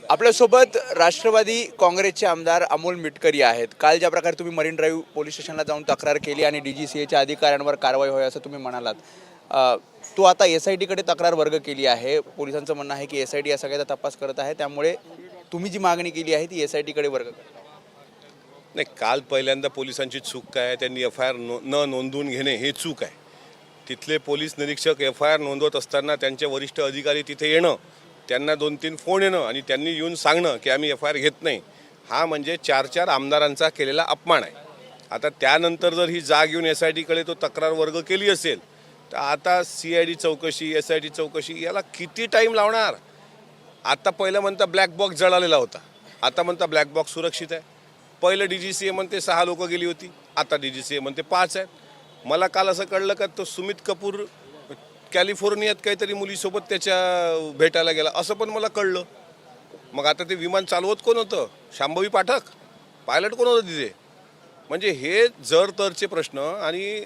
आपल्यासोबत राष्ट्रवादी काँग्रेसचे आमदार अमोल मिटकरी आहेत। काल ज्या प्रकारे तुम्ही मरीन ड्राईव्ह पोलीस स्टेशनला जाऊन तक्रार केली आणि DGCAच्या अधिकाऱ्यांवर कारवाई होईल असं तुम्ही म्हणालात, तो आता SIT कडे तक्रार वर्ग केली आहे। पोलिसांचं म्हणणं आहे की SIT या सगळ्याचा तपास करत आहे, त्यामुळे तुम्ही जी मागणी केली आहे ती SIT कडे वर्ग करा। नाही, काल पहिल्यांदा पोलिसांची चूक काय, त्यांनी FIR न नोंदवून घेणे हे चूक आहे। तिथले पोलीस निरीक्षक FIR नोंदवत असताना त्यांचे वरिष्ठ अधिकारी तिथे येणं, त्यांना 2-3 फोन येणं आणि त्यांनी येऊन सांगणं की आम्ही FIR घेत नाही, हा म्हणजे 4 आमदारांचा केलेला अपमान आहे। आता त्यानंतर जर ही जाग येऊन SIT कडे तो तक्रार वर्ग केली असेल तर आता CID चौकशी, SIT चौकशी याला किती टाईम लावणार? आता पहिलं म्हणता ब्लॅक बॉक्स जळालेला होता, आता म्हणता ब्लॅक बॉक्स सुरक्षित आहे। पहिलं DGCA म्हणते 6 लोक गेली होती, आता DGCA म्हणते 5 आहेत। मला काल असं कळलं का तो सुमित कपूर कॅलिफोर्नियात काहीतरी मुलीसोबत त्याच्या भेटायला गेला असं पण मला कळलं। मग आता ते विमान चालवत कोण होतं? शांभवी पाठक? पायलट कोण होतं तिथे? म्हणजे हे जर तरचे प्रश्न। आणि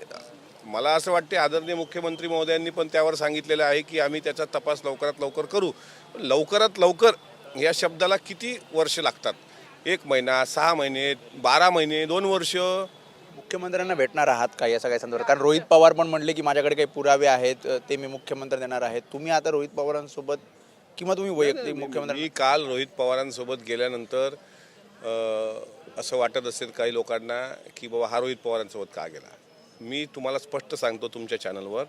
मला असं वाटते आदरणीय मुख्यमंत्री महोदयांनी पण त्यावर सांगितलेलं आहे की आम्ही त्याचा तपास लवकरात लवकर करू। लवकरात लवकर या शब्दाला किती वर्ष लागतात? 1 महिना, 6 महिने, 12 महिने, 2 वर्ष? मुख्यमंत्र्यांना भेटणार आहात का या सगळ्या संदर्भात? कारण रोहित पवार पण म्हणले की माझ्याकडे काही पुरावे आहेत, ते मी मुख्यमंत्री देणार आहेत। तुम्ही आता रोहित पवारांसोबत किंवा तुम्ही वैयक्तिक मुख्यमंत्री? मी काल रोहित पवारांसोबत गेल्यानंतर असं वाटत असेल काही लोकांना की बाबा हा रोहित पवारांसोबत का गेला। मी तुम्हाला स्पष्ट सांगतो तुमच्या चॅनलवर,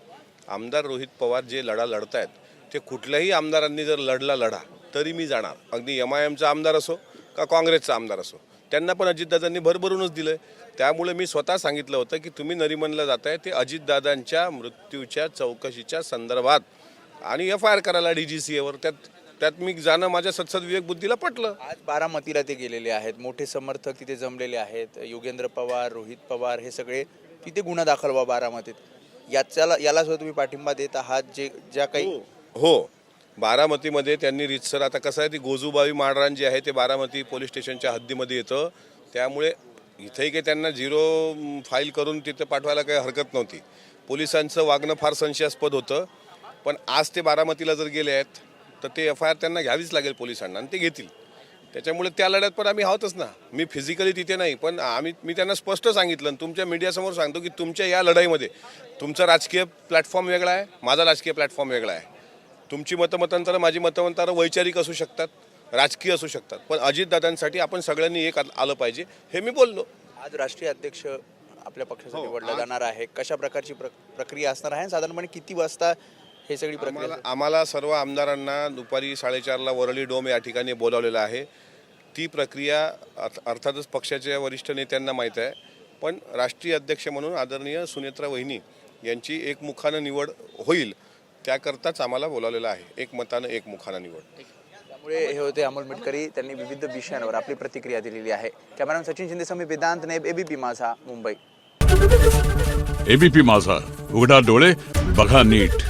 आमदार रोहित पवार जे लढा लढतायत ते कुठल्याही आमदारांनी जर लढा तरी मी जाणार। अगदी MIMचा आमदार असो का काँग्रेसचा आमदार असो, त्यांना पण अजितदादांनी भरभरूनच दिलं। त्यामुळे मी स्वतः सांगितलं होतं की तुम्ही नरिमनला जाताय ते अजितदादांच्या मृत्यूच्या चौकशीच्या संदर्भात आणि FIR करायला DGCAवर, त्यात मी जाणं माझ्या सत्सद विवेक बुद्धीला पटलं। आज बारामतीला ते गेलेले आहेत, मोठे समर्थक तिथे जमलेले आहेत, योगेंद्र पवार, रोहित पवार हे सगळे तिथे गुन्हा दाखल व्हा बारामतीत, याला सुद्धा तुम्ही पाठिंबा देत आहात? ज्या काही हो, बारामतीमध्ये त्यांनी रीतसर, आता कसं आहे ती गोजूबाई माळरान जे आहे ते बारामती पोलीस स्टेशनच्या हद्दीमध्ये येतं, त्यामुळे इथेही काही त्यांना 0 फाईल करून तिथं पाठवायला काही हरकत नव्हती। पोलिसांचं वागणं फार संशयास्पद होतं, पण आज ते बारामतीला जर गेले आहेत तर ते FIR त्यांना घ्यावीच लागेल पोलिसांना आणि ते घेतील। त्याच्यामुळे त्या लढ्यात पण आम्ही आहोतच ना। मी फिजिकली तिथे नाही, पण मी त्यांना स्पष्ट सांगितलं आणि तुमच्या मीडियासमोर सांगतो की तुमच्या या लढाईमध्ये तुमचा राजकीय प्लॅटफॉर्म वेगळा आहे, माझा राजकीय प्लॅटफॉर्म वेगळा आहे। तुमची मतांतरं, माझी मतांतरं वैचारिक असू शकतात, राजकीय असू शकतात, पण अजितदादांसाठी आपण सगळ्यांनी एक आलं पाहिजे हे मी बोललो। आज राष्ट्रीय अध्यक्ष आपल्या पक्षाचा निवडला जाणार आहे, कशा प्रकारची प्रक्रिया असणार आहे? साधारणपणे किती वाजता हे सगळी प्रक्रिया? आम्हाला सर्व आमदारांना दुपारी 4:30ला वरळी डोम या ठिकाणी बोलावलेलं आहे। ती प्रक्रिया अर्थातच पक्षाच्या वरिष्ठ नेत्यांना माहीत आहे, पण राष्ट्रीय अध्यक्ष म्हणून आदरणीय सुनेत्रा वहिनी यांची एकमुखानं निवड होईल, त्याकरताच आम्हाला बोलावलेलं आहे। एकमतानं एकमुखानं निवड। त्यामुळे हे होते अमोल मिटकरी, त्यांनी विविध विषयांवर आपली प्रतिक्रिया दिलेली आहे। कॅमेरामॅन सचिन शिंदे समीप वेदांत नाईब, ABP माझा, मुंबई। ABP माझा, उघडा डोळे बघा नीट।